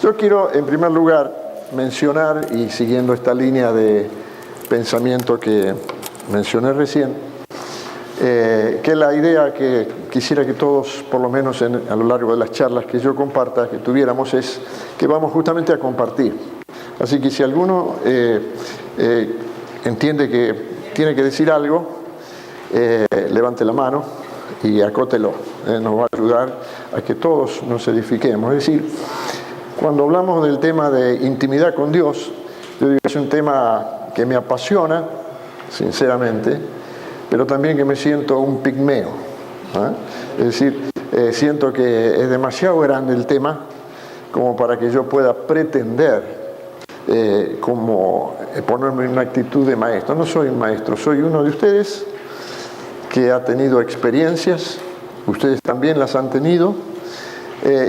Yo quiero, en primer lugar, mencionar, y siguiendo esta línea de pensamiento que mencioné recién, que la idea que quisiera que todos, por lo menos a lo largo de las charlas que yo comparta, que tuviéramos, es que vamos justamente a compartir. Así que si alguno entiende que tiene que decir algo, levante la mano y acótelo. Nos va a ayudar a que todos nos edifiquemos. Es decir, cuando hablamos del tema de intimidad con Dios, yo digo que es un tema que me apasiona, sinceramente, pero también que me siento un pigmeo. Es decir, siento que es demasiado grande el tema como para que yo pueda pretender ponerme en una actitud de maestro. No soy un maestro, soy uno de ustedes que ha tenido experiencias, ustedes también las han tenido,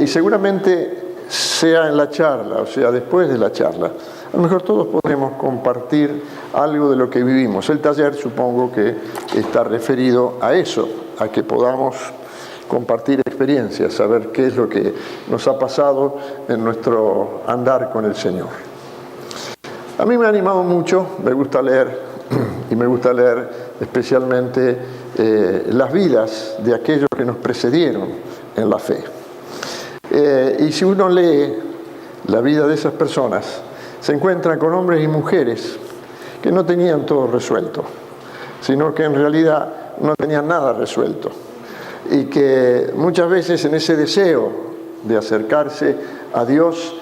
y seguramente sea en la charla, o sea después de la charla, a lo mejor todos podremos compartir algo de lo que vivimos. El taller supongo que está referido a eso, a que podamos compartir experiencias, saber qué es lo que nos ha pasado en nuestro andar con el Señor. A mí me ha animado mucho, me gusta leer, y me gusta leer especialmente las vidas de aquellos que nos precedieron en la fe. Y si uno lee la vida de esas personas, se encuentra con hombres y mujeres que no tenían todo resuelto, sino que en realidad no tenían nada resuelto. Y que muchas veces en ese deseo de acercarse a Dios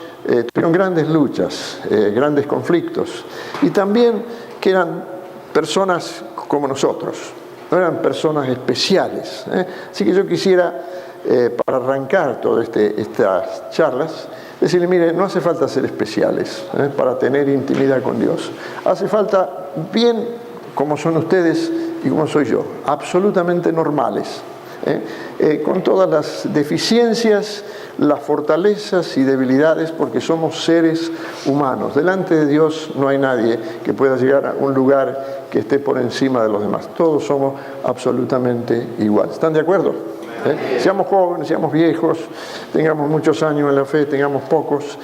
tuvieron grandes luchas, grandes conflictos. Y también que eran personas como nosotros, no eran personas especiales. Así que yo quisiera, para arrancar todas estas charlas, decirle, mire, no hace falta ser especiales para tener intimidad con Dios. Hace falta, bien como son ustedes y como soy yo, absolutamente normales, con todas las deficiencias, las fortalezas y debilidades, porque somos seres humanos. Delante de Dios no hay nadie que pueda llegar a un lugar que esté por encima de los demás. Todos somos absolutamente iguales. ¿Están de acuerdo? Seamos jóvenes, seamos viejos, tengamos muchos años en la fe, tengamos pocos,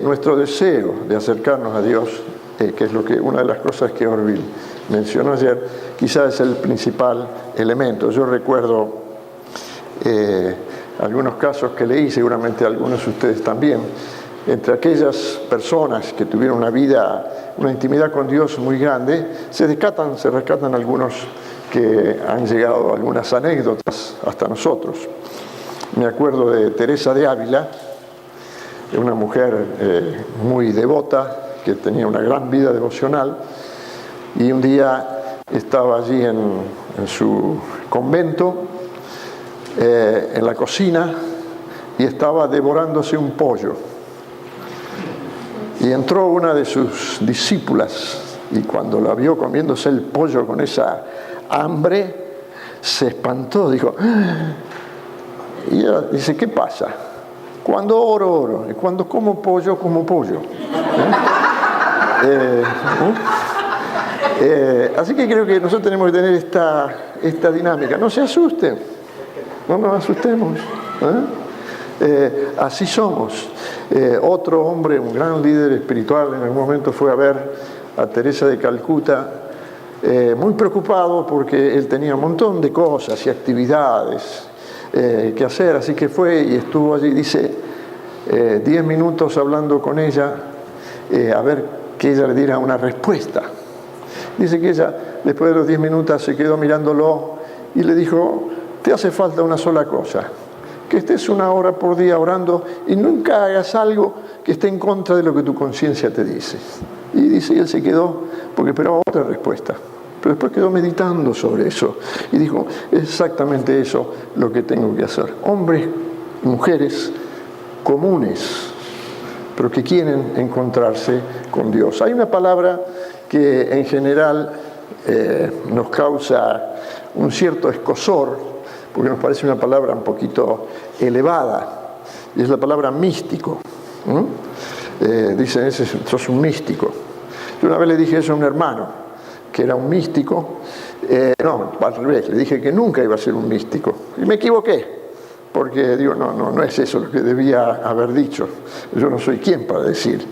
nuestro deseo de acercarnos a Dios, que es una de las cosas que Orville mencionó ayer, quizás es el principal elemento. Yo recuerdo algunos casos que leí, seguramente algunos de ustedes también, entre aquellas personas que tuvieron una intimidad con Dios muy grande, se rescatan algunos que han llegado a algunas anécdotas hasta nosotros. Me acuerdo de Teresa de Ávila, una mujer muy devota, que tenía una gran vida devocional, y un día estaba allí en su convento, en la cocina, y estaba devorándose un pollo. Y entró una de sus discípulas, y cuando la vio comiéndose el pollo con esa hambre, se espantó, dijo, y ella dice, ¿qué pasa? Cuando oro, y cuando como pollo, como pollo. Así que creo que nosotros tenemos que tener esta dinámica. No se asusten, no nos asustemos. Así somos. Otro hombre, un gran líder espiritual, en algún momento fue a ver a Teresa de Calcuta, muy preocupado porque él tenía un montón de cosas y actividades que hacer, así que fue y estuvo allí, dice, 10 minutos hablando con ella, a ver que ella le diera una respuesta. Dice que ella, después de los 10 minutos, se quedó mirándolo y le dijo, te hace falta una sola cosa, que estés 1 hora por día orando y nunca hagas algo que esté en contra de lo que tu conciencia te dice. Y dice, y él se quedó porque esperaba otra respuesta. Pero después quedó meditando sobre eso y dijo, es exactamente eso lo que tengo que hacer. Hombres y mujeres comunes, pero que quieren encontrarse con Dios. Hay una palabra que en general nos causa un cierto escozor, porque nos parece una palabra un poquito elevada, y es la palabra místico. Dicen, sos un místico. Yo una vez le dije eso a un hermano, que era un místico, no, al revés, le dije que nunca iba a ser un místico, y me equivoqué, porque digo, no es eso lo que debía haber dicho. Yo no soy quien para decir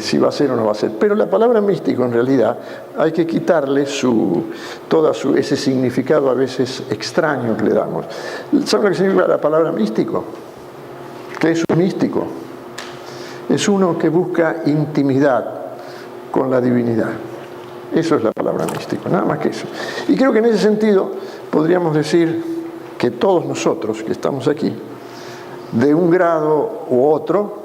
si va a ser o no va a ser. Pero la palabra místico, en realidad, hay que quitarle ese significado a veces extraño que le damos. ¿Saben lo que significa la palabra místico? ¿Qué es un místico? Es uno que busca intimidad con la divinidad. Eso es la palabra místico, nada más que eso. Y creo que en ese sentido podríamos decir que todos nosotros que estamos aquí, de un grado u otro,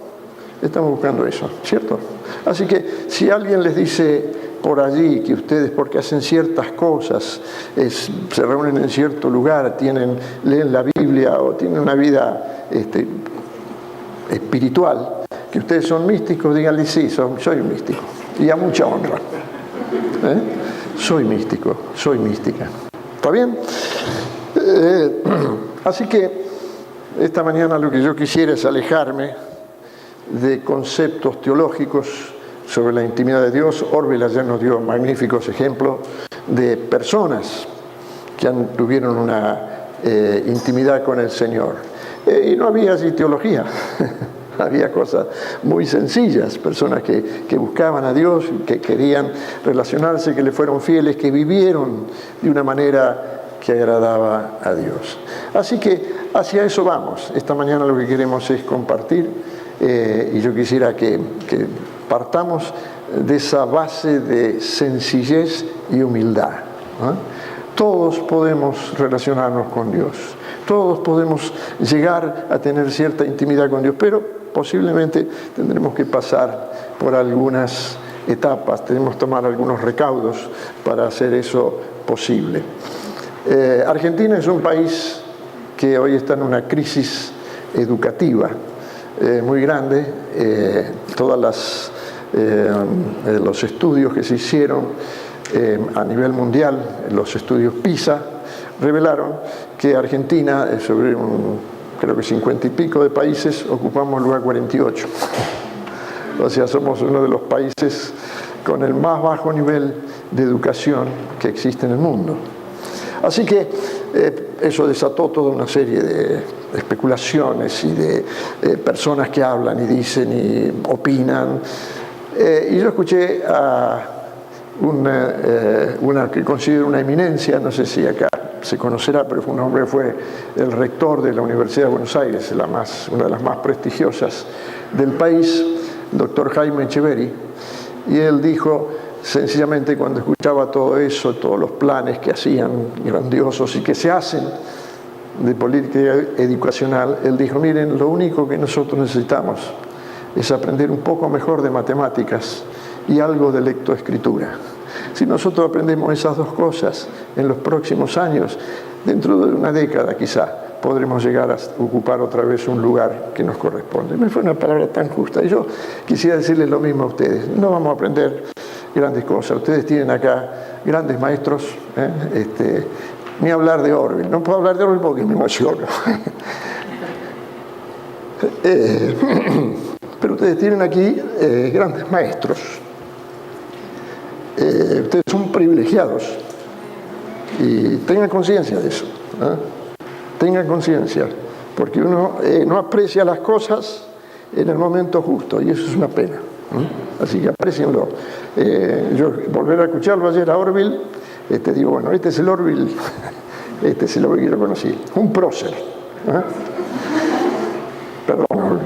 estamos buscando eso, ¿cierto? Así que si alguien les dice por allí que ustedes, porque hacen ciertas cosas, se reúnen en cierto lugar, leen la Biblia o tienen una vida espiritual, que ustedes son místicos, díganle sí, soy un místico. Y a mucha honra. Soy místico, soy mística. ¿Está bien? Así que esta mañana lo que yo quisiera es alejarme de conceptos teológicos sobre la intimidad de Dios. Orwell ayer nos dio magníficos ejemplos de personas que tuvieron una intimidad con el Señor. Y no había así teología. Había cosas muy sencillas, personas que buscaban a Dios, que querían relacionarse, que le fueron fieles, que vivieron de una manera que agradaba a Dios. Así que hacia eso vamos. Esta mañana lo que queremos es compartir y yo quisiera que partamos de esa base de sencillez y humildad. Todos podemos relacionarnos con Dios. Todos podemos llegar a tener cierta intimidad con Dios, pero posiblemente tendremos que pasar por algunas etapas, tenemos que tomar algunos recaudos para hacer eso posible. Argentina es un país que hoy está en una crisis educativa muy grande. Todos los estudios que se hicieron a nivel mundial, los estudios PISA, revelaron que Argentina, sobre creo que 50 y pico de países, ocupamos el lugar 48. O sea, somos uno de los países con el más bajo nivel de educación que existe en el mundo. Así que eso desató toda una serie de especulaciones y de personas que hablan y dicen y opinan. Y yo escuché a una que considero una eminencia, no sé si acá se conocerá, pero fue el rector de la Universidad de Buenos Aires, una de las más prestigiosas del país, el doctor Jaime Echeverri, y él dijo, sencillamente cuando escuchaba todo eso, todos los planes que hacían grandiosos y que se hacen de política educacional, él dijo, miren, lo único que nosotros necesitamos es aprender un poco mejor de matemáticas y algo de lectoescritura. Si nosotros aprendemos esas dos cosas en los próximos años, dentro de una década quizá, podremos llegar a ocupar otra vez un lugar que nos corresponde. Me fue una palabra tan justa. Y yo quisiera decirles lo mismo a ustedes. No vamos a aprender grandes cosas. Ustedes tienen acá grandes maestros, ni hablar de Orwell. No puedo hablar de Orwell porque me emociono. Pero ustedes tienen aquí grandes maestros. Ustedes son privilegiados y tengan conciencia de eso. Tengan conciencia, porque uno no aprecia las cosas en el momento justo y eso es una pena. Así que aprecienlo. Yo volver a escucharlo ayer a Orwell, digo, bueno, este es el Orwell, este es el Orwell que yo conocí, un prócer. Perdón, Orwell.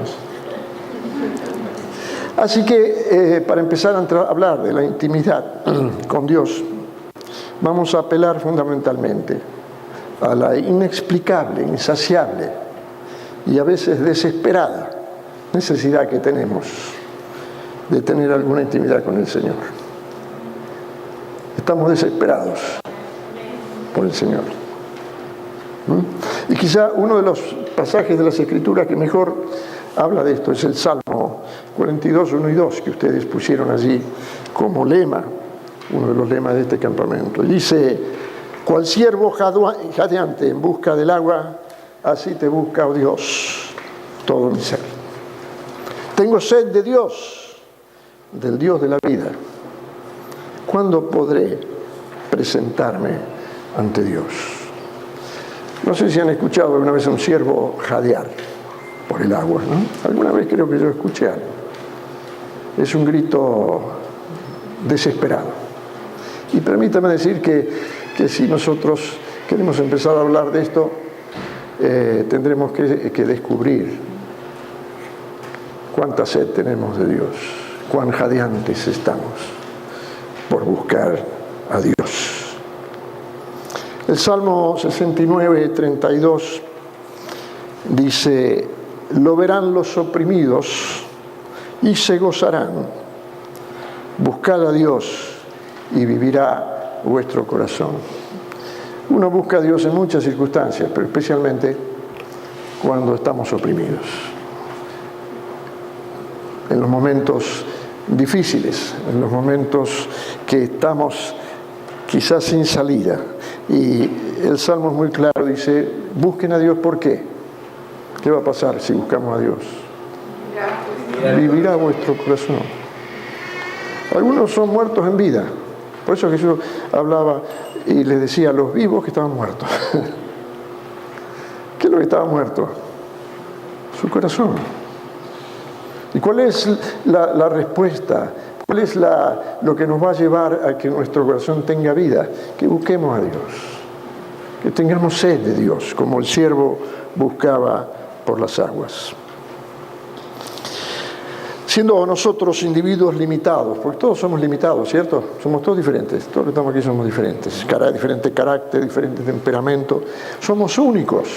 Así que para empezar a hablar de la intimidad con Dios, vamos a apelar fundamentalmente a la inexplicable, insaciable y a veces desesperada necesidad que tenemos de tener alguna intimidad con el Señor. Estamos desesperados por el Señor. Y quizá uno de los pasajes de las Escrituras que mejor habla de esto es el Salmo 42, 1 y 2, que ustedes pusieron allí como lema, uno de los lemas de este campamento. Y dice, cual ciervo jadeante en busca del agua, así te busca, oh Dios, todo mi ser. Tengo sed de Dios, del Dios de la vida. ¿Cuándo podré presentarme ante Dios? No sé si han escuchado alguna vez a un ciervo jadear por el agua, ¿no? Alguna vez creo que yo escuché algo. Es un grito desesperado. Y permítame decir que si nosotros queremos empezar a hablar de esto, tendremos que descubrir cuánta sed tenemos de Dios, cuán jadeantes estamos por buscar a Dios. El Salmo 69, 32 dice: lo verán los oprimidos y se gozarán. Buscad a Dios y vivirá vuestro corazón. Uno busca a Dios en muchas circunstancias, pero especialmente cuando estamos oprimidos. En los momentos difíciles, en los momentos que estamos quizás sin salida. Y el Salmo es muy claro, dice: busquen a Dios. ¿Por qué? ¿Qué va a pasar si buscamos a Dios? Vivirá vuestro corazón. Algunos son muertos en vida. Por eso Jesús hablaba y les decía a los vivos que estaban muertos. ¿Qué es lo que estaba muerto? Su corazón. ¿Y cuál es la respuesta? ¿Cuál es lo que nos va a llevar a que nuestro corazón tenga vida? Que busquemos a Dios, que tengamos sed de Dios, como el siervo buscaba por las aguas. Siendo nosotros individuos limitados, porque todos somos limitados, ¿cierto? Somos todos diferentes, todos los que estamos aquí somos diferentes, diferente carácter, diferente temperamento, somos únicos.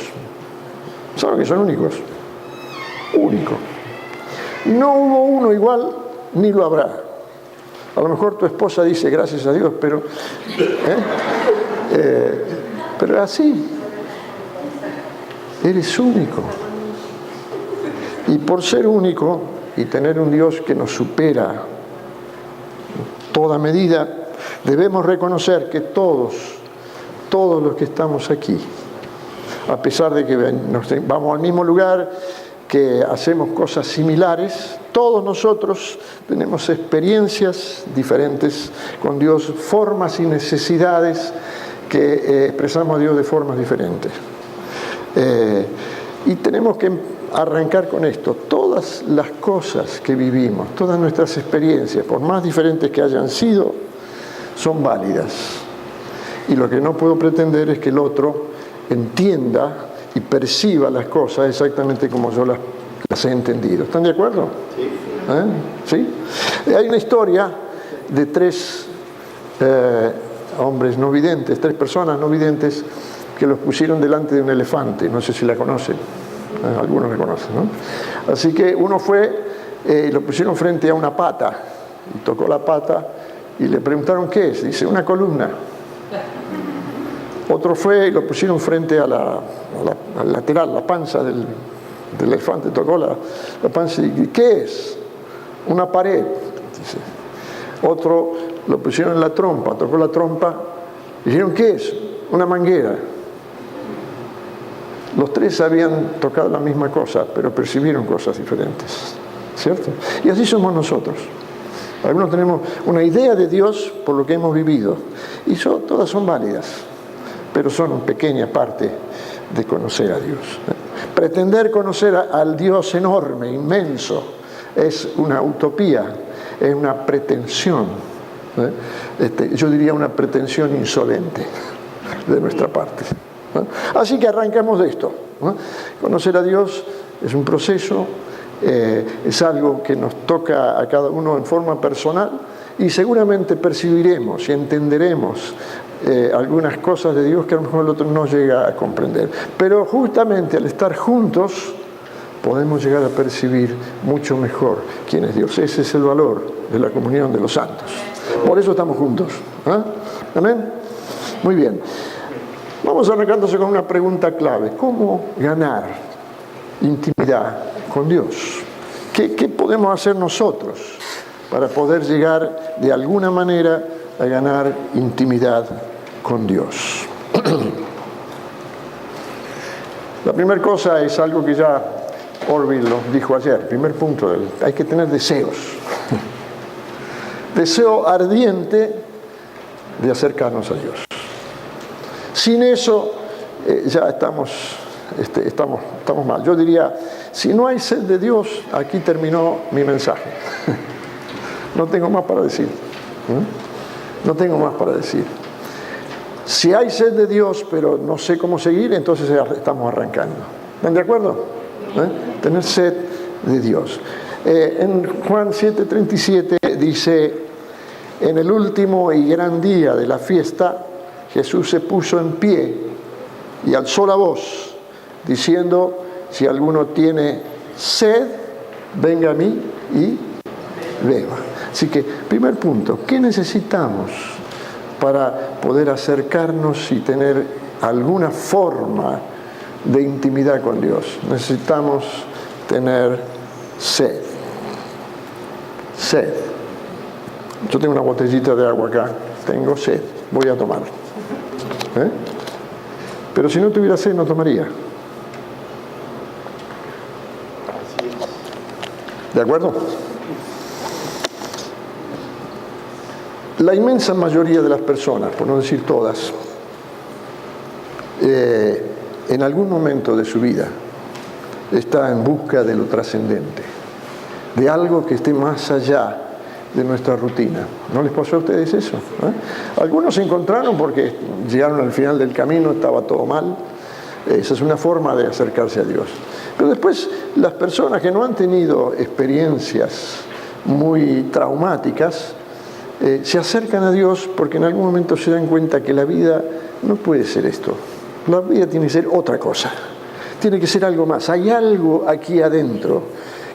¿Saben que son únicos? Únicos. No hubo uno igual, ni lo habrá. A lo mejor tu esposa dice gracias a Dios, pero es así. Eres único. Y por ser único y tener un Dios que nos supera toda medida, debemos reconocer que todos los que estamos aquí, a pesar de que vamos al mismo lugar, que hacemos cosas similares, todos nosotros tenemos experiencias diferentes con Dios, formas y necesidades que expresamos a Dios de formas diferentes. Y tenemos que arrancar con esto. Todas las cosas que vivimos, todas nuestras experiencias, por más diferentes que hayan sido, son válidas. Y lo que no puedo pretender es que el otro entienda y perciba las cosas exactamente como yo las he entendido. ¿Están de acuerdo? Sí. ¿Sí? Hay una historia de tres hombres no videntes, tres personas no videntes, que los pusieron delante de un elefante. No sé si la conocen. Algunos la conocen, ¿no? Así que uno fue, lo pusieron frente a una pata, y tocó la pata y le preguntaron qué es. Dice: una columna. Otro fue y lo pusieron frente a al lateral, la panza del elefante, tocó la panza y ¿qué es? Una pared. Dice. Otro lo pusieron en la trompa, tocó la trompa y dijeron: ¿qué es? Una manguera. Los tres habían tocado la misma cosa, pero percibieron cosas diferentes, ¿cierto? Y así somos nosotros. Algunos tenemos una idea de Dios por lo que hemos vivido, y todas son válidas, pero son una pequeña parte de conocer a Dios. Pretender conocer al Dios enorme, inmenso, es una utopía, es una pretensión, yo diría una pretensión insolente de nuestra parte. Así que arrancamos de esto. Conocer a Dios es un proceso, es algo que nos toca a cada uno en forma personal, y seguramente percibiremos y entenderemos algunas cosas de Dios que a lo mejor el otro no llega a comprender. Pero justamente al estar juntos podemos llegar a percibir mucho mejor quién es Dios. Ese es el valor de la comunión de los santos. Por eso estamos juntos. ¿Amén? Muy bien. Vamos arrancándose con una pregunta clave. ¿Cómo ganar intimidad con Dios? ¿Qué podemos hacer nosotros para poder llegar de alguna manera a ganar intimidad con Dios? La primera cosa es algo que ya Orville nos dijo ayer. Primer punto, hay que tener deseos. Deseo ardiente de acercarnos a Dios. Sin eso ya estamos mal. Yo diría, si no hay sed de Dios, aquí terminó mi mensaje. No tengo más para decir. No tengo más para decir. Si hay sed de Dios, pero no sé cómo seguir, entonces estamos arrancando. ¿Están de acuerdo? Tener sed de Dios. En Juan 7:37 dice, en el último y gran día de la fiesta, Jesús se puso en pie y alzó la voz, diciendo, si alguno tiene sed, venga a mí y beba. Así que, primer punto, ¿qué necesitamos para poder acercarnos y tener alguna forma de intimidad con Dios? Necesitamos tener sed. Sed. Yo tengo una botellita de agua acá, tengo sed, voy a tomar. Pero si no tuviera sed, no tomaría. ¿De acuerdo? La inmensa mayoría de las personas, por no decir todas, en algún momento de su vida está en busca de lo trascendente, de algo que esté más allá de nuestra rutina. ¿No les pasó a ustedes eso? Algunos se encontraron porque llegaron al final del camino, estaba todo mal. Esa es una forma de acercarse a Dios. Pero después, las personas que no han tenido experiencias muy traumáticas, se acercan a Dios porque en algún momento se dan cuenta que la vida no puede ser esto. La vida tiene que ser otra cosa. Tiene que ser algo más. Hay algo aquí adentro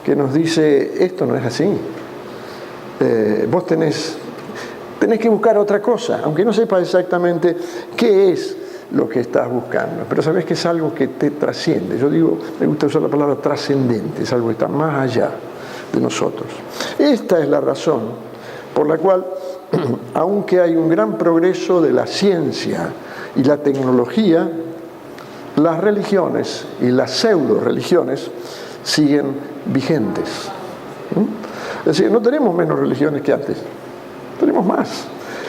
que nos dice, esto no es así. Vos tenés que buscar otra cosa, aunque no sepas exactamente qué es lo que estás buscando, pero sabés que es algo que te trasciende. Yo digo, me gusta usar la palabra trascendente, es algo que está más allá de nosotros. Esta es la razón por la cual, aunque hay un gran progreso de la ciencia y la tecnología, las religiones y las pseudo-religiones siguen vigentes. Es decir, no tenemos menos religiones que antes, tenemos más.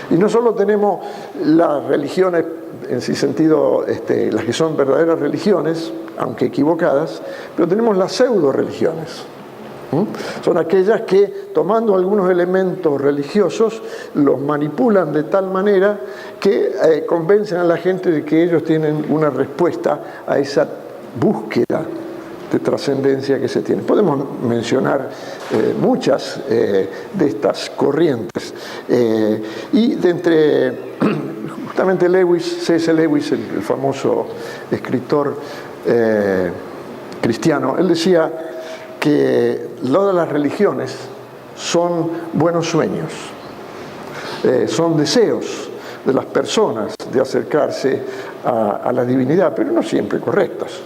Y no solo tenemos las religiones, en sí sentido, las que son verdaderas religiones, aunque equivocadas, pero tenemos las pseudo-religiones. Son aquellas que, tomando algunos elementos religiosos, los manipulan de tal manera que convencen a la gente de que ellos tienen una respuesta a esa búsqueda de trascendencia que se tiene. Podemos mencionar muchas de estas corrientes. Y de entre, justamente C.S. Lewis, el famoso escritor cristiano, él decía que todas las religiones son buenos sueños, son deseos de las personas de acercarse a la divinidad, pero no siempre correctos.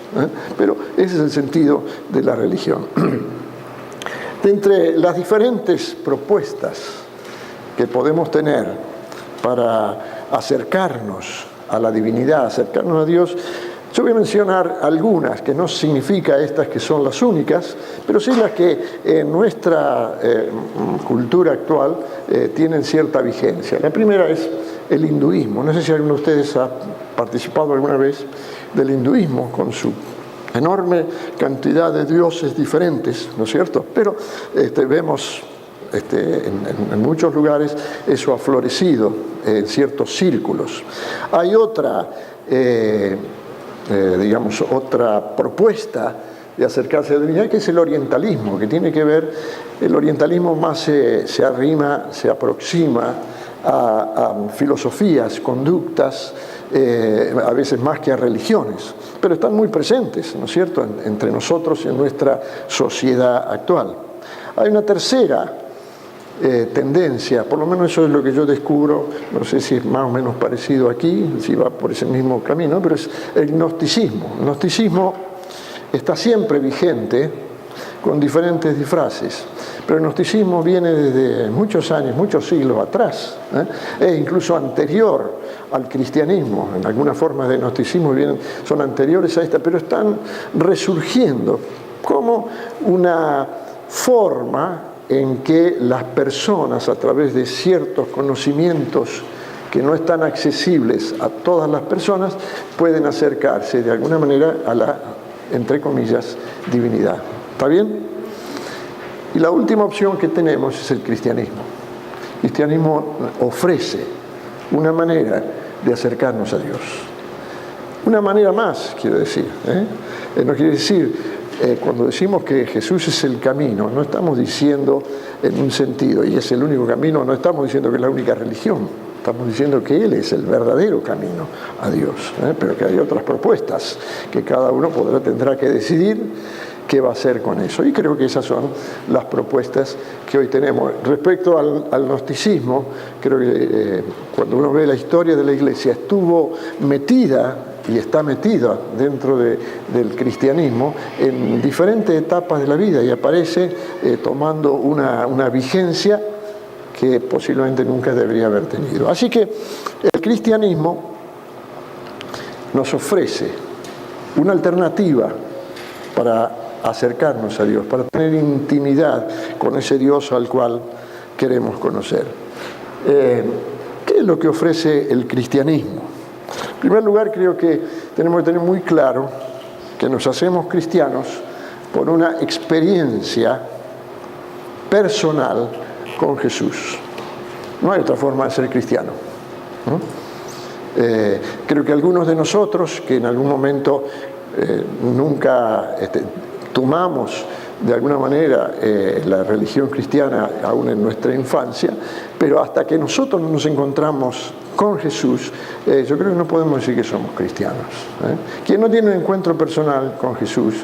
Pero ese es el sentido de la religión. De entre las diferentes propuestas que podemos tener para acercarnos a la divinidad, acercarnos a Dios, yo voy a mencionar algunas, que no significa estas que son las únicas, pero sí las que en nuestra cultura actual tienen cierta vigencia. La primera es el hinduismo. No sé si alguno de ustedes ha participado alguna vez del hinduismo con su enorme cantidad de dioses diferentes, ¿no es cierto? Pero vemos en muchos lugares eso ha florecido en ciertos círculos. Hay otra otra propuesta de acercarse a la divinidad, que es el orientalismo, que tiene que ver, el orientalismo más se arrima, se aproxima a filosofías, conductas, a veces más que a religiones, pero están muy presentes, ¿no es cierto?, entre nosotros y en nuestra sociedad actual. Hay una tercera tendencia, por lo menos eso es lo que yo descubro, no sé si es más o menos parecido aquí, si va por ese mismo camino, pero es el gnosticismo. El gnosticismo está siempre vigente con diferentes disfraces, pero el gnosticismo viene desde muchos años, muchos siglos atrás, es incluso anterior al cristianismo. En algunas formas de gnosticismo son anteriores a esta, pero están resurgiendo como una forma en que las personas, a través de ciertos conocimientos que no están accesibles a todas las personas, pueden acercarse de alguna manera a la, entre comillas, divinidad. ¿Está bien? Y la última opción que tenemos es el cristianismo. El cristianismo ofrece una manera de acercarnos a Dios. Una manera más, quiero decir. No quiere decir, cuando decimos que Jesús es el camino, no estamos diciendo en un sentido, y es el único camino, no estamos diciendo que es la única religión, estamos diciendo que Él es el verdadero camino a Dios, pero que hay otras propuestas que cada uno tendrá que decidir qué va a hacer con eso. Y creo que esas son las propuestas que hoy tenemos. Respecto al gnosticismo, creo que cuando uno ve la historia de la Iglesia, estuvo metida y está metida dentro del cristianismo en diferentes etapas de la vida y aparece tomando una vigencia que posiblemente nunca debería haber tenido. Así que el cristianismo nos ofrece una alternativa para acercarnos a Dios, para tener intimidad con ese Dios al cual queremos conocer. ¿Qué es lo que ofrece el cristianismo? En primer lugar, creo que tenemos que tener muy claro que nos hacemos cristianos por una experiencia personal con Jesús. No hay otra forma de ser cristiano, ¿no? Creo que algunos de nosotros que en algún momento nunca tomamos de alguna manera la religión cristiana aún en nuestra infancia, pero hasta que nosotros nos encontramos con Jesús, yo creo que no podemos decir que somos cristianos. Quien no tiene un encuentro personal con Jesús,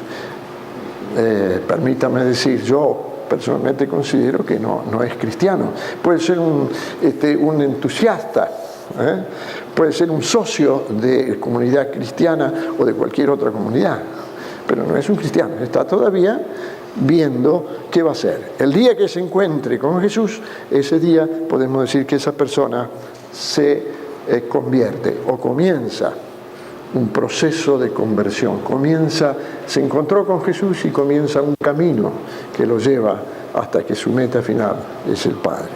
permítame decir, yo personalmente considero que no es cristiano. Puede ser un entusiasta, puede ser un socio de comunidad cristiana o de cualquier otra comunidad, pero no es un cristiano, está todavía viendo qué va a hacer. El día que se encuentre con Jesús, ese día podemos decir que esa persona se convierte o comienza un proceso de conversión. Se encontró con Jesús y comienza un camino que lo lleva hasta que su meta final es el Padre.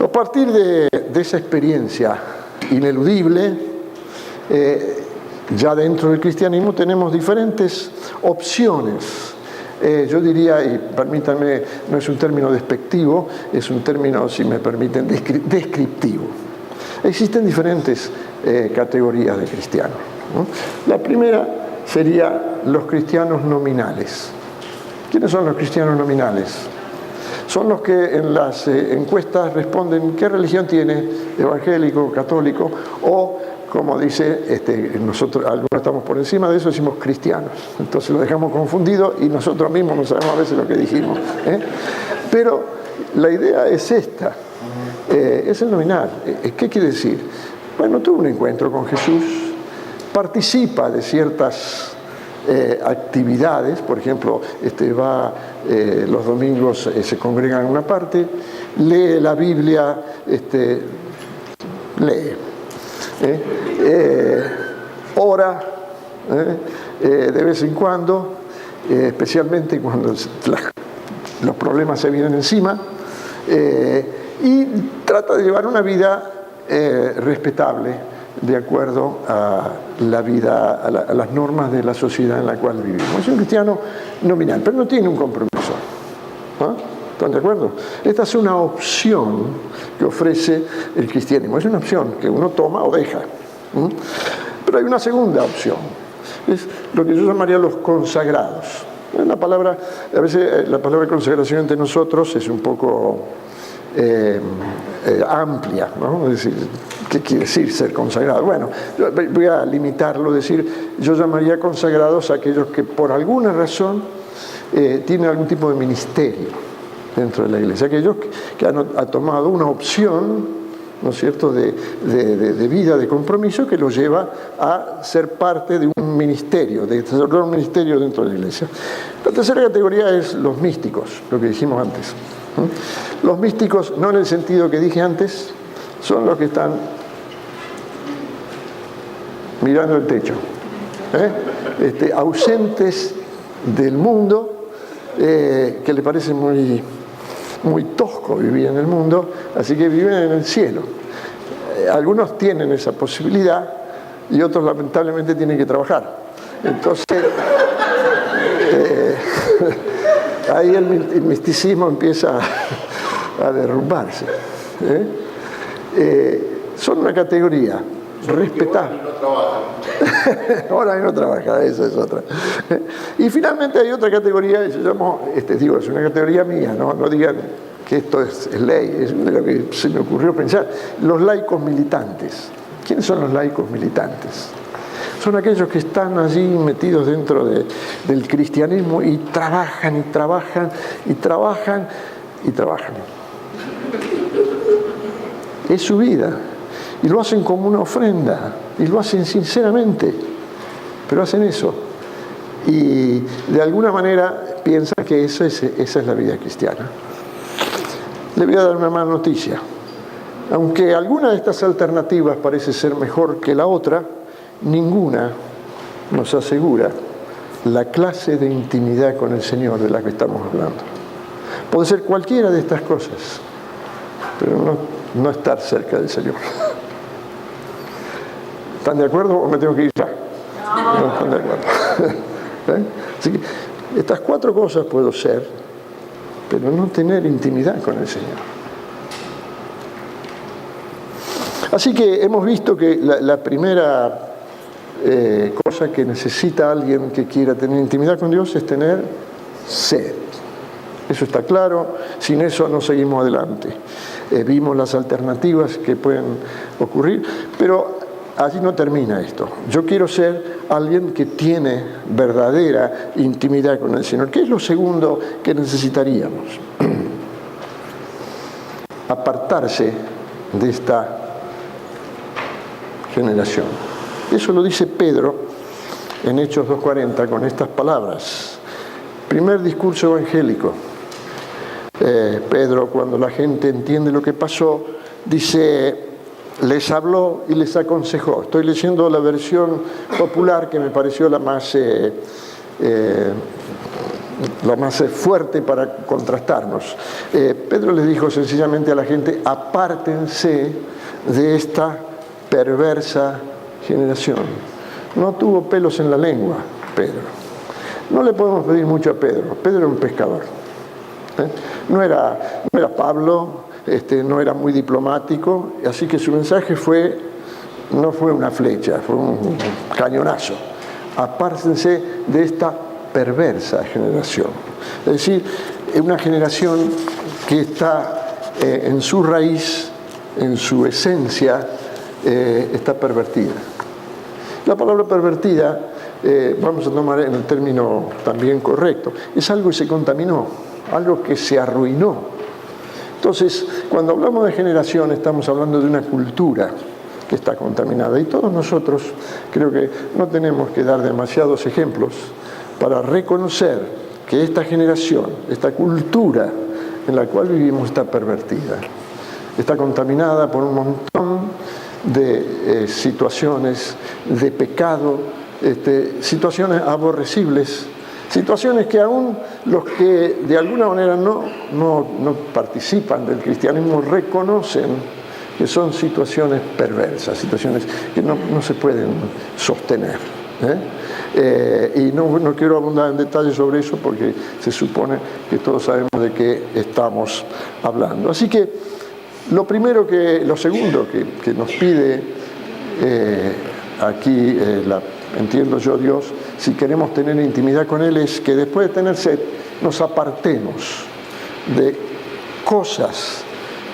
A partir de esa experiencia ineludible, ya dentro del cristianismo tenemos diferentes opciones. Yo diría, y permítanme, no es un término despectivo, es un término, si me permiten, descriptivo. Existen diferentes categorías de cristianos, ¿no? La primera sería los cristianos nominales. ¿Quiénes son los cristianos nominales? Son los que en las encuestas responden qué religión tiene, evangélico, católico, o como dice, nosotros algunos estamos por encima de eso, decimos cristianos. Entonces lo dejamos confundido y nosotros mismos no sabemos a veces lo que dijimos. Pero la idea es esta, es el nominal. ¿Qué quiere decir? Bueno, tuvo un encuentro con Jesús, participa de ciertas actividades, por ejemplo, va los domingos, se congrega en una parte, lee la Biblia, lee. Ora de vez en cuando, especialmente cuando los problemas se vienen encima, y trata de llevar una vida respetable de acuerdo a la vida, a las normas de la sociedad en la cual vivimos. Es un cristiano nominal, pero no tiene un compromiso. ¿Ah? ¿Están de acuerdo? Esta es una opción que ofrece el cristianismo. Es una opción que uno toma o deja. Pero hay una segunda opción. Es lo que yo llamaría los consagrados. La palabra, a veces la palabra consagración entre nosotros es un poco amplia, ¿no? Es decir, ¿qué quiere decir ser consagrado? Bueno, voy a limitarlo, decir, yo llamaría consagrados a aquellos que por alguna razón tienen algún tipo de ministerio dentro de la iglesia, aquellos que han tomado una opción, ¿no es cierto?, de vida, de compromiso, que los lleva a ser parte de un ministerio, de desarrollar un ministerio dentro de la iglesia. La tercera categoría es los místicos, lo que dijimos antes. Los místicos, no en el sentido que dije antes, son los que están mirando el techo, ausentes del mundo, que le parece muy muy tosco vivir en el mundo, así que viven en el cielo. Algunos tienen esa posibilidad y otros lamentablemente tienen que trabajar. Entonces, ahí el misticismo empieza a derrumbarse. Son una categoría respetable. Ahora no trabaja, esa es otra. Y finalmente hay otra categoría que se llama, es una categoría mía, no digan que esto es ley, es de lo que se me ocurrió pensar. Los laicos militantes. ¿Quiénes son los laicos militantes? Son aquellos que están allí metidos dentro del cristianismo y trabajan y trabajan y trabajan y trabajan. Es su vida. Y lo hacen como una ofrenda. Y lo hacen sinceramente. Pero hacen eso. Y de alguna manera piensan que esa es la vida cristiana. Le voy a dar una mala noticia. Aunque alguna de estas alternativas parece ser mejor que la otra, ninguna nos asegura la clase de intimidad con el Señor de la que estamos hablando. Puede ser cualquiera de estas cosas, pero no estar cerca del Señor. ¿Están de acuerdo o me tengo que ir ya? No están de acuerdo. Así que estas 4 cosas puedo ser, pero no tener intimidad con el Señor. Así que hemos visto que la primera cosa que necesita alguien que quiera tener intimidad con Dios es tener sed. Eso está claro, sin eso no seguimos adelante. Vimos las alternativas que pueden ocurrir, pero allí no termina esto. Yo quiero ser alguien que tiene verdadera intimidad con el Señor. ¿Qué es lo segundo que necesitaríamos? Apartarse de esta generación. Eso lo dice Pedro en Hechos 2:40 con estas palabras. Primer discurso evangélico. Pedro, cuando la gente entiende lo que pasó, dice, les habló y les aconsejó. Estoy leyendo la versión popular que me pareció la más fuerte para contrastarnos. Pedro les dijo sencillamente a la gente, apártense de esta perversa generación. No tuvo pelos en la lengua, Pedro. No le podemos pedir mucho a Pedro. Pedro era un pescador. No era Pablo, no era muy diplomático, así que su mensaje no fue una flecha, fue un cañonazo. Apártense de esta perversa generación. Es decir, una generación que está en su raíz, en su esencia, está pervertida. La palabra pervertida, vamos a tomar en el término también correcto, es algo que se contaminó, algo que se arruinó. Entonces, cuando hablamos de generación, estamos hablando de una cultura que está contaminada. Y todos nosotros creo que no tenemos que dar demasiados ejemplos para reconocer que esta generación, esta cultura en la cual vivimos está pervertida. Está contaminada por un montón de situaciones de pecado, situaciones aborrecibles, situaciones que aún los que de alguna manera no participan del cristianismo reconocen que son situaciones perversas, situaciones que no se pueden sostener. Y no quiero abundar en detalles sobre eso porque se supone que todos sabemos de qué estamos hablando. Así que lo segundo que nos pide aquí, entiendo yo, Dios, si queremos tener intimidad con Él, es que después de tener sed, nos apartemos de cosas,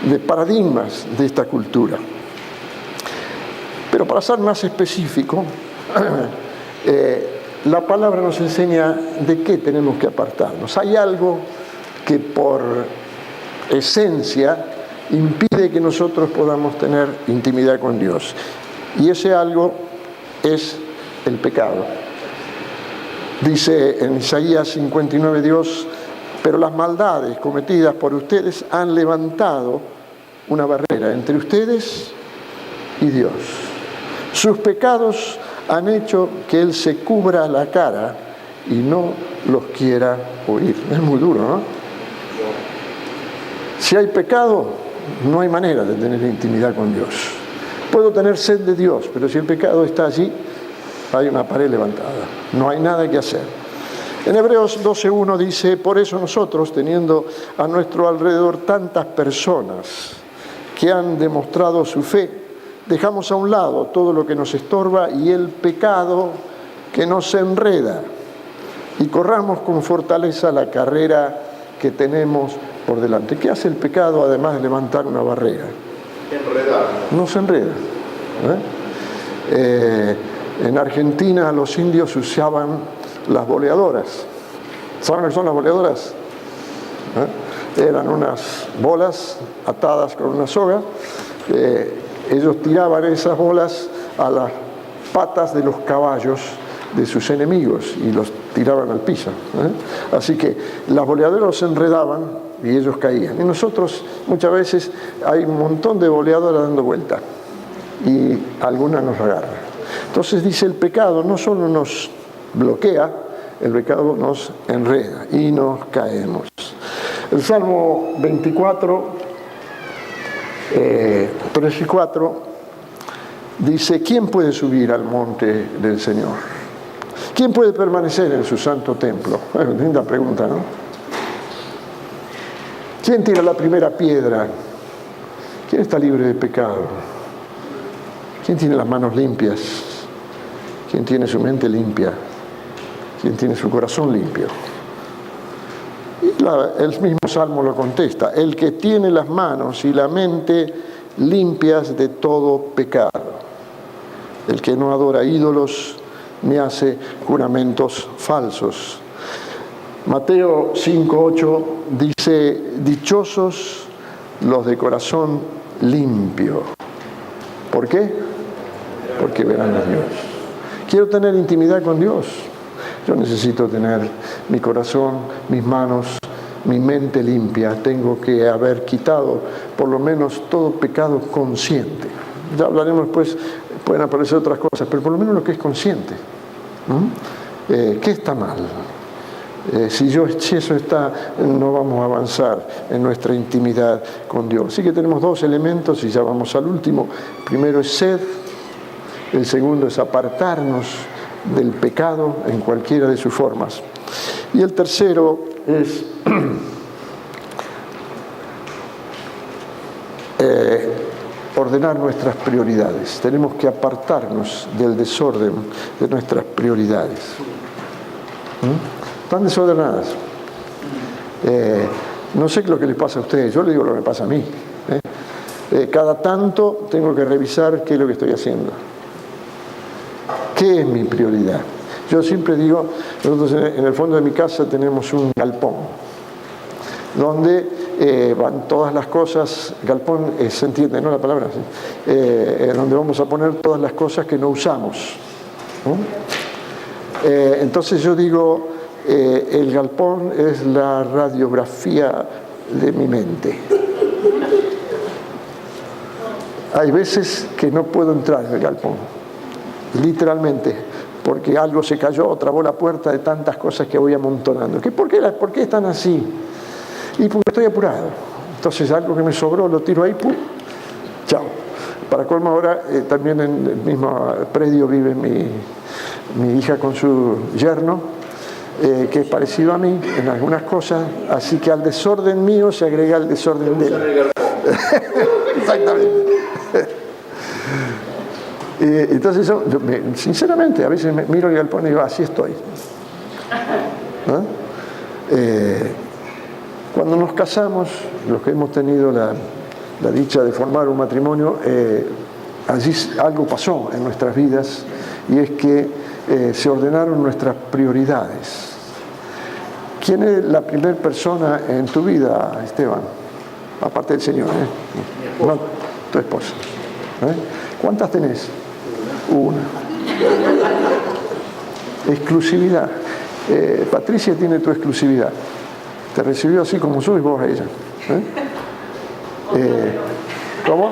de paradigmas de esta cultura. Pero para ser más específico, la palabra nos enseña de qué tenemos que apartarnos. Hay algo que por esencia impide que nosotros podamos tener intimidad con Dios. Y ese algo es el pecado. Dice en Isaías 59 Dios, pero las maldades cometidas por ustedes han levantado una barrera entre ustedes y Dios. Sus pecados han hecho que Él se cubra la cara y no los quiera oír. Es muy duro, ¿no? Si hay pecado, no hay manera de tener intimidad con Dios. Puedo tener sed de Dios, pero si el pecado está allí, hay una pared levantada. No hay nada que hacer. En Hebreos 12:1 dice: por eso nosotros, teniendo a nuestro alrededor tantas personas que han demostrado su fe, dejamos a un lado todo lo que nos estorba y el pecado que nos enreda, y corramos con fortaleza la carrera que tenemos por delante. ¿Qué hace el pecado además de levantar una barrera? Enredar. Nos enreda. En Argentina los indios usaban las boleadoras. ¿Saben lo que son las boleadoras? Eran unas bolas atadas con una soga. Ellos tiraban esas bolas a las patas de los caballos de sus enemigos y los tiraban al piso. Así que las boleadoras los enredaban y ellos caían. Y nosotros muchas veces hay un montón de boleadoras dando vuelta y alguna nos agarra. Entonces dice, el pecado no solo nos bloquea, el pecado nos enreda y nos caemos. El Salmo 24, 3 y 4 dice: ¿quién puede subir al monte del Señor? ¿Quién puede permanecer en su santo templo? Bueno, linda pregunta, ¿no? ¿Quién tira la primera piedra? ¿Quién está libre de pecado? ¿Quién tiene las manos limpias? ¿Quién tiene su mente limpia? ¿Quién tiene su corazón limpio? Y el mismo Salmo lo contesta: el que tiene las manos y la mente limpias de todo pecado, el que no adora ídolos ni hace juramentos falsos. Mateo 5:8 dice: dichosos los de corazón limpio. ¿Por qué? Porque verán a Dios. Quiero tener intimidad con Dios. Yo necesito tener mi corazón, mis manos, mi mente limpia. Tengo que haber quitado por lo menos todo pecado consciente. Ya hablaremos después, pueden aparecer otras cosas, pero por lo menos lo que es consciente. ¿Qué está mal? Si eso está, no vamos a avanzar en nuestra intimidad con Dios. Así que tenemos dos elementos y ya vamos al último. El primero es sed, el segundo es apartarnos del pecado en cualquiera de sus formas. Y el tercero es ordenar nuestras prioridades. Tenemos que apartarnos del desorden de nuestras prioridades. Están desordenadas. No sé lo que les pasa a ustedes, yo les digo lo que me pasa a mí. Cada tanto tengo que revisar qué es lo que estoy haciendo. ¿Qué es mi prioridad? Yo siempre digo, nosotros en el fondo de mi casa tenemos un galpón, donde van todas las cosas, galpón se entiende, ¿no? La palabra, ¿sí? Donde vamos a poner todas las cosas que no usamos. Entonces yo digo, el galpón es la radiografía de mi mente. Hay veces que no puedo entrar en el galpón, literalmente, porque algo se cayó, trabó la puerta, de tantas cosas que voy amontonando. ¿Por qué están así? Y porque estoy apurado. Entonces algo que me sobró lo tiro ahí, ¡pum! Chao. Para colmo ahora, también en el mismo predio vive mi hija con su yerno, que es parecido a mí en algunas cosas, así que al desorden mío se agrega el desorden de él. Exactamente. Entonces yo sinceramente, a veces me miro el galpón y digo, así estoy. Cuando nos casamos, los que hemos tenido la dicha de formar un matrimonio, allí algo pasó en nuestras vidas, y es que se ordenaron nuestras prioridades. ¿Quién es la primera persona en tu vida, Esteban? Aparte del Señor, No, tu esposa. ¿Cuántas tenés? Una. Exclusividad. Patricia tiene tu exclusividad. Te recibió así como soy, vos a ella. ¿Cómo?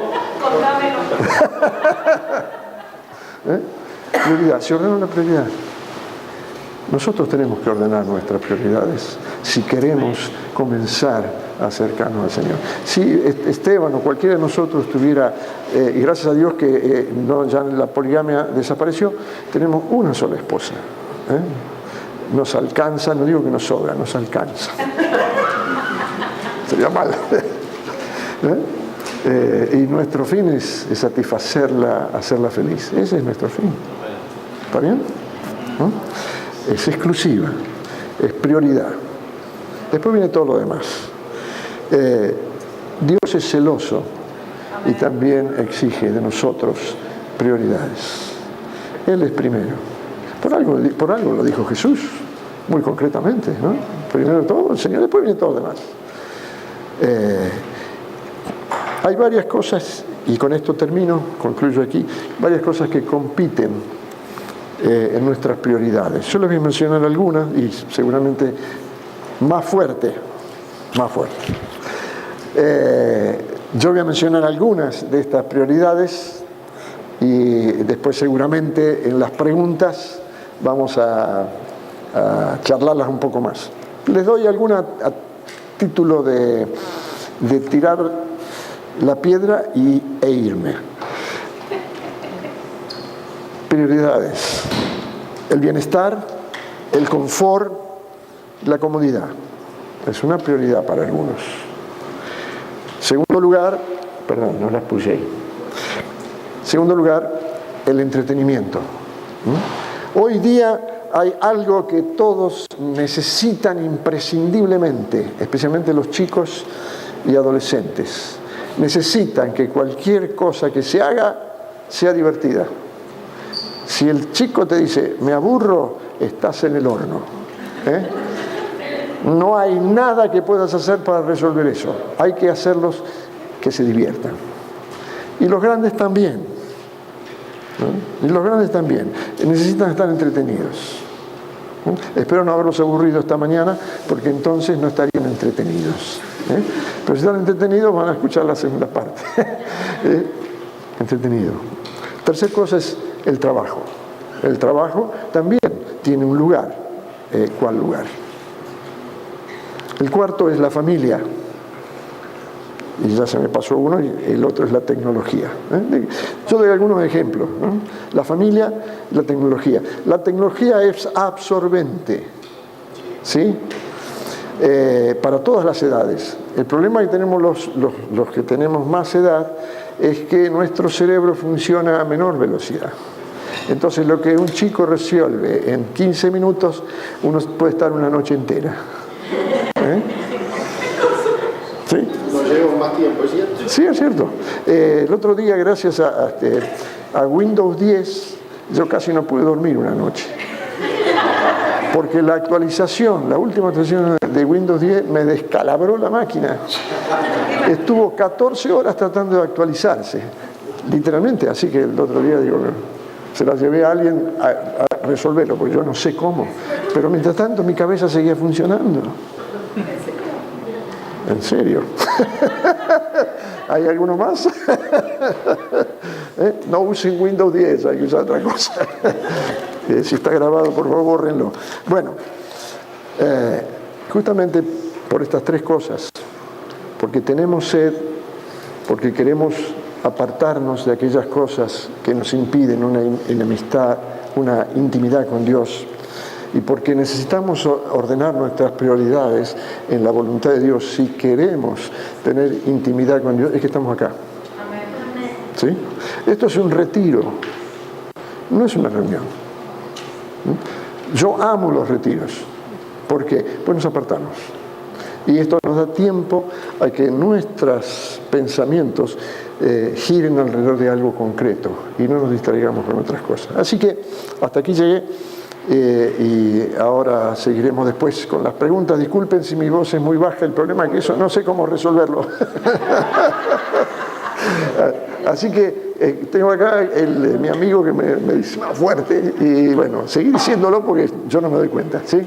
Prioridad. Se ordena la prioridad. Nosotros tenemos que ordenar nuestras prioridades si queremos comenzar acercarnos al Señor. Si Esteban o cualquiera de nosotros tuviera, y gracias a Dios que ya la poligamia desapareció, tenemos una sola esposa. Nos alcanza, no digo que nos sobra, nos alcanza. Sería mal. Y nuestro fin es satisfacerla, hacerla feliz. Ese es nuestro fin. ¿Está bien? ¿No? Es exclusiva, es prioridad. Después viene todo lo demás. Dios es celoso y también exige de nosotros prioridades. Él es primero. Por algo lo dijo Jesús, muy concretamente, ¿no? Primero todo el Señor, después viene todo lo demás. Hay varias cosas, y con esto termino, concluyo aquí, varias cosas que compiten en nuestras prioridades. Yo les voy a mencionar algunas y seguramente más fuerte. Yo voy a mencionar algunas de estas prioridades y después seguramente en las preguntas vamos a charlarlas un poco más. Les doy alguna a título de tirar la piedra e irme. Prioridades: el bienestar, el confort, la comodidad. Es una prioridad para algunos. Segundo lugar, perdón, no las puse ahí. Segundo lugar, el entretenimiento. Hoy día hay algo que todos necesitan imprescindiblemente, especialmente los chicos y adolescentes. Necesitan que cualquier cosa que se haga sea divertida. Si el chico te dice, me aburro, estás en el horno. No hay nada que puedas hacer para resolver eso. Hay que hacerlos que se diviertan. Y los grandes también. ¿No? Y los grandes también. Necesitan estar entretenidos. Espero no haberlos aburrido esta mañana, porque entonces no estarían entretenidos. Pero si están entretenidos van a escuchar la segunda parte. Entretenido. Tercer cosa es el trabajo. El trabajo también tiene un lugar. ¿Cuál lugar? El cuarto es la familia. Y ya se me pasó uno, y el otro es la tecnología. Yo doy algunos ejemplos, ¿no? La familia, la tecnología. La tecnología es absorbente, ¿sí? Para todas las edades. El problema que tenemos los que tenemos más edad es que nuestro cerebro funciona a menor velocidad. Entonces lo que un chico resuelve en 15 minutos, uno puede estar una noche entera. ¿Sí? Nos llevamos más tiempo, ¿es cierto? Sí, es cierto. El otro día, gracias a Windows 10, yo casi no pude dormir una noche. Porque la última actualización de Windows 10 me descalabró la máquina. Estuvo 14 horas tratando de actualizarse, literalmente. Así que el otro día, se la llevé a alguien a resolverlo, porque yo no sé cómo. Pero mientras tanto mi cabeza seguía funcionando. ¿En serio? ¿Hay alguno más? No usen Windows 10, hay que usar otra cosa. Si está grabado, por favor, bórrenlo. Bueno, justamente por estas tres cosas, porque tenemos sed, porque queremos apartarnos de aquellas cosas que nos impiden una enemistad, una intimidad con Dios, y porque necesitamos ordenar nuestras prioridades en la voluntad de Dios si queremos tener intimidad con Dios, es que estamos acá. ¿Sí? Esto es un retiro, no es una reunión. Yo amo los retiros. ¿Por qué? Pues nos apartamos. Y esto nos da tiempo a que nuestros pensamientos giren alrededor de algo concreto y no nos distraigamos con otras cosas. Así que hasta aquí llegué. Y ahora seguiremos después con las preguntas. Disculpen si mi voz es muy baja, el problema es que eso no sé cómo resolverlo. Así que tengo acá mi amigo que me dice más fuerte, y bueno, seguir diciéndolo porque yo no me doy cuenta, ¿sí?